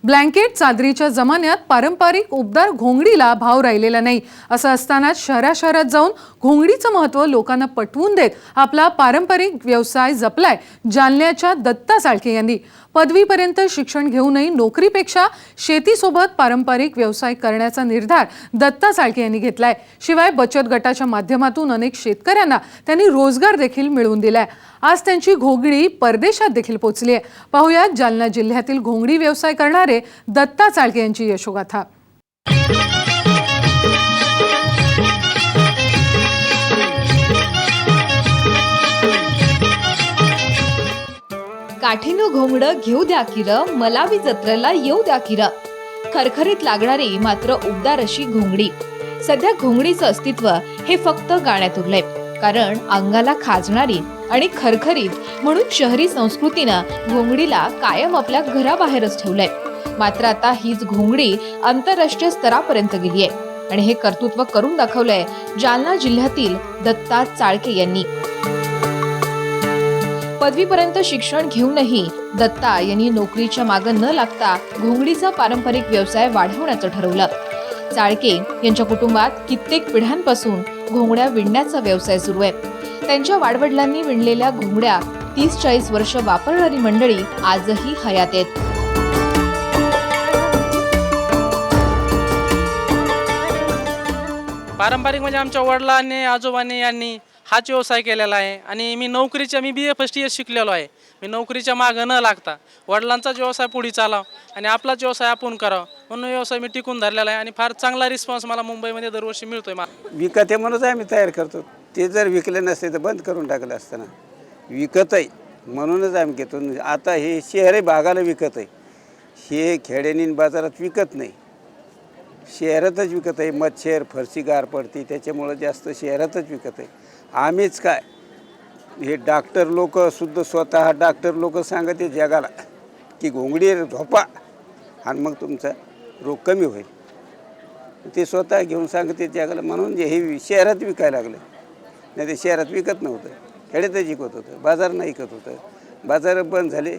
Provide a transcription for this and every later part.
Blanket चादरीच्या जमान्यात पारंपरिक उबदार घोंगडीला भाव राहिलेला नाही। असं असताना शहरात जाऊन घोंगडीचं महत्त्व लोकांना पटवून देत आपला पारंपरिक व्यवसाय जपलाय जालन्याच्या दत्ता चाळके यांनी। पदवीपर्यंत शिक्षण घेऊनही नोकरीपेक्षा शेतीसोबत पारंपरिक व्यवसाय करण्याचा निर्धार दत्ता चाळके यांनी घेतलाय। शिवाय बचत गटाच्या माध्यमातून अनेक शेतकऱ्यांना त्यांनी रोजगार देखील मिळवून दिलाय। आज त्यांची घोंगडी परदेशात देखील पोहोचली आहे। पाहूया जालना जिल्ह्यातील घोंगडी व्यवसाय करणारे दत्ता चाळके यांची यशोगाथा। काठीनं घोंगडं घेऊ द्या किर, मलावी जत्रेला येऊ द्या किर। खरखरीत लागणारी मात्र उबदार अशी घोंगडी। सध्या घोंगडीचं अस्तित्व हे फक्त गाण्यात उरलंय, कारण अंगाला खाजणारी आणि खरखरीत म्हणून शहरी संस्कृतीनं घोंगडीला कायम आपल्या घराबाहेरच ठेवलंय। मात्र आता हीच घोंगडी आंतरराष्ट्रीय स्तरापर्यंत गेली आहे आणि हे कर्तृत्व करून दाखवलंय जालना जिल्ह्यातील दत्ता चाळके यांनी। पदवीपर्यंत शिक्षण घेऊनही दत्ता यांनी नोकरीच्या मागे न लागता घोंगडीचा पारंपरिक व्यवसाय वाढवण्याचं ठरवलं। चाळके यांच्या कुटुंबात कित्येक पिढ्यांपासून घोंगड्या विणण्याचा व्यवसाय सुरू आहे। त्यांच्या वाडवडिलांनी विणलेल्या घोंगड्या 30-40 वर्ष वापरणारी मंडळी आजही हयात आहेत। पारंपरिक म्हणजे आमच्या वडिलांनी आजोबांनी यांनी हाच व्यवसाय केलेला आहे आणि मी BA फर्स्ट इयर शिकलेलो आहे। मी नोकरीच्या मागं न लागता वडिलांचाच व्यवसाय पुढे चालावा आणि आपलाच व्यवसाय आपण करावा म्हणून व्यवसाय मी टिकून धरलेला आहे आणि फार चांगला रिस्पॉन्स मला मुंबईमध्ये दरवर्षी मिळतोय। विकत आहे म्हणूनच आम्ही तयार करतो। ते जर विकले नसते तर बंद करून टाकलं असतं ना। विकत आहे म्हणूनच आम्ही घेतो। आता हे शहरी भागाला विकत आहे, हे खेड्यानी बाजारात विकत नाही, शहरातच विकत आहे। मच्छर फरशी गार पडती त्याच्यामुळं जास्त शहरातच विकत आहे। आम्हीच काय हे डॉक्टर लोक सुद्धा स्वतः डॉक्टर लोक सांगते जगाला की घोंगडी झोपा आणि मग तुमचा रोग कमी होईल। ते स्वतः घेऊन सांगते जगाला, म्हणून हे शहरात विकायला लागलं। नाही ते शहरात विकत नव्हतं, खेड्यातच विकत होतं, बाजार नाही विकत होतं। बाजार बंद झाले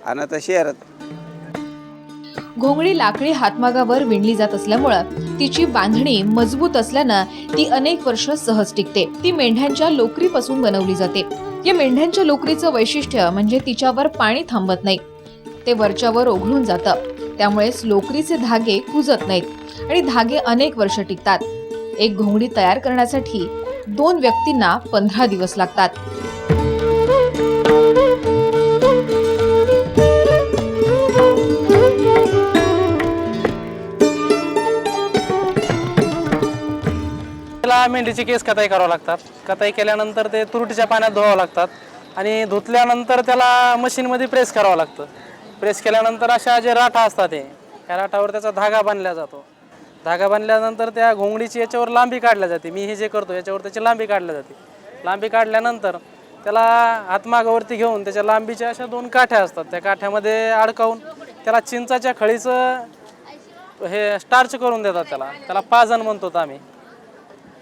आणि आता शहरात। घोंगडी लाकडी हातमागावर विणली जात असल्यामुळं तिची बांधणी मजबूत असल्यानं ती अनेक वर्ष सहज टिकते। ती मेंढ्यांच्या लोकरीपासून बनवली जाते। या मेंढ्यांच्या लोकरीचं वैशिष्ट्य म्हणजे तिच्यावर पाणी थांबत नाही, ते वरच्यावर ओघळून जातं। त्यामुळेच लोकरीचे धागे कुजत नाहीत आणि धागे अनेक वर्ष टिकतात। एक घोंगडी तयार करण्यासाठी 2 व्यक्तींना 15 दिवस लागतात। त्याला मेंढीचे केस कताई करावं लागतात। कताई केल्यानंतर ते तुरटीच्या पाण्यात धुवावं लागतात आणि धुतल्यानंतर त्याला मशीनमध्ये प्रेस करावं लागतं। प्रेस केल्यानंतर अशा जे राठा असतात त्या राठावर त्याचा धागा बांधला जातो। धागा बांधल्यानंतर त्या घोंगडीची याच्यावर लांबी काढल्या जाते। मी हे जे करतो याच्यावर त्याची लांबी काढल्या जाते। लांबी काढल्यानंतर त्याला हातमागावरती घेऊन त्याच्या लांबीच्या अशा 2 काठ्या असतात, त्या काठ्यामध्ये अडकवून त्याला चिंचाच्या खळीचं हे स्टार्च करून देतात। त्याला पाजन म्हणतो आम्ही।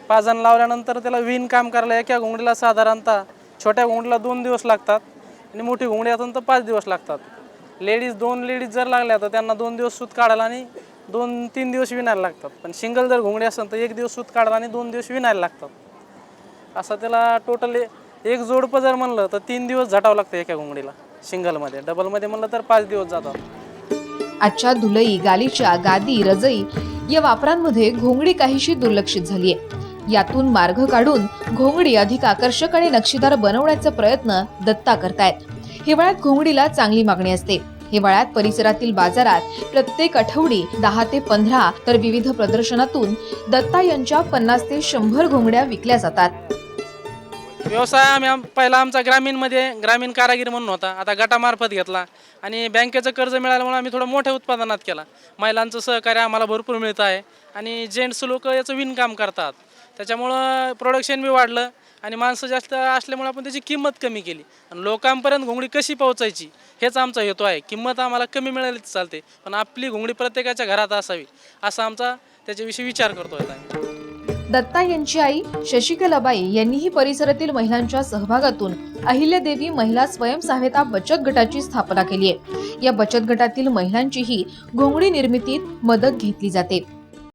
पाजन लावल्यानंतर त्याला विण काम करायला एका घोंगडीला साधारणतः छोट्या घोंगडीला 2 दिवस लागतात आणि मोठी घोंगडी असेल तर 5 दिवस लागतात। 2 लेडीज जर लागल्या तर त्यांना 2 दिवस सूत काढायला आणि 2-3 दिवस विणायला लागतात। पण सिंगल जर घोंगडी असेल तर 1 दिवस सूत काढायला आणि 2 दिवस विणायला लागतात। असं त्याला टोटल एक जोडपं जर म्हणलं तर 3 दिवस झटावं लागतं एका घोंगडीला सिंगलमध्ये। डबलमध्ये म्हणलं तर 5 दिवस जातात। आजच्या धुलई, गालीच्या, गादी, रजई या वापरांमध्ये घोंगडी काहीशी दुर्लक्षित झालीय। यातून मार्ग काढून घोंगडी अधिक आकर्षक आणि नक्षीदार बनवण्याचा प्रयत्न दत्ता करतायत। हिवाळ्यात घोंगडीला चांगली मागणी असते। हिवाळ्यात परिसरातील बाजारात प्रत्येक आठवडी 10 ते 15 तर विविध प्रदर्शनातून दत्ता यांच्या 50 ते 100 घोंगड्या विकल्या जातात। व्यवसाय आम्ही पहिला आमचा ग्रामीण कारागीर म्हणून होता, आता गटामार्फत घेतला आणि बँकेचं कर्ज मिळाल्यामुळे आम्ही थोडं मोठ्या उत्पादनात केला। महिलांचं सहकार्य आम्हाला भरपूर मिळतं आहे आणि जेंट्स लोक याचं विणकाम करतात, त्याच्यामुळं प्रोडक्शन बी वाढलं आणि माणसं जास्त असल्यामुळे आपण त्याची किंमत कमी केली आणि लोकांपर्यंत घोंगडी कशी पोहोचायची हेच आमचा हेतू आहे। किंमत आम्हाला कमी मिळाली तर चालते, पण आपली घोंगडी प्रत्येकाच्या घरात असावी असा आमचा त्याच्याविषयी विचार करतोय। दत्ता यांची आई शशिकलाबाई यांनीही परिसरातील महिलांच्या सहभागातून अहिल्यादेवी महिला स्वयंसहायता बचत गटाची स्थापना केली आहे. या बचत गटातील महिलांचीही घोंगडी निर्मितीत मदत घेतली जाते.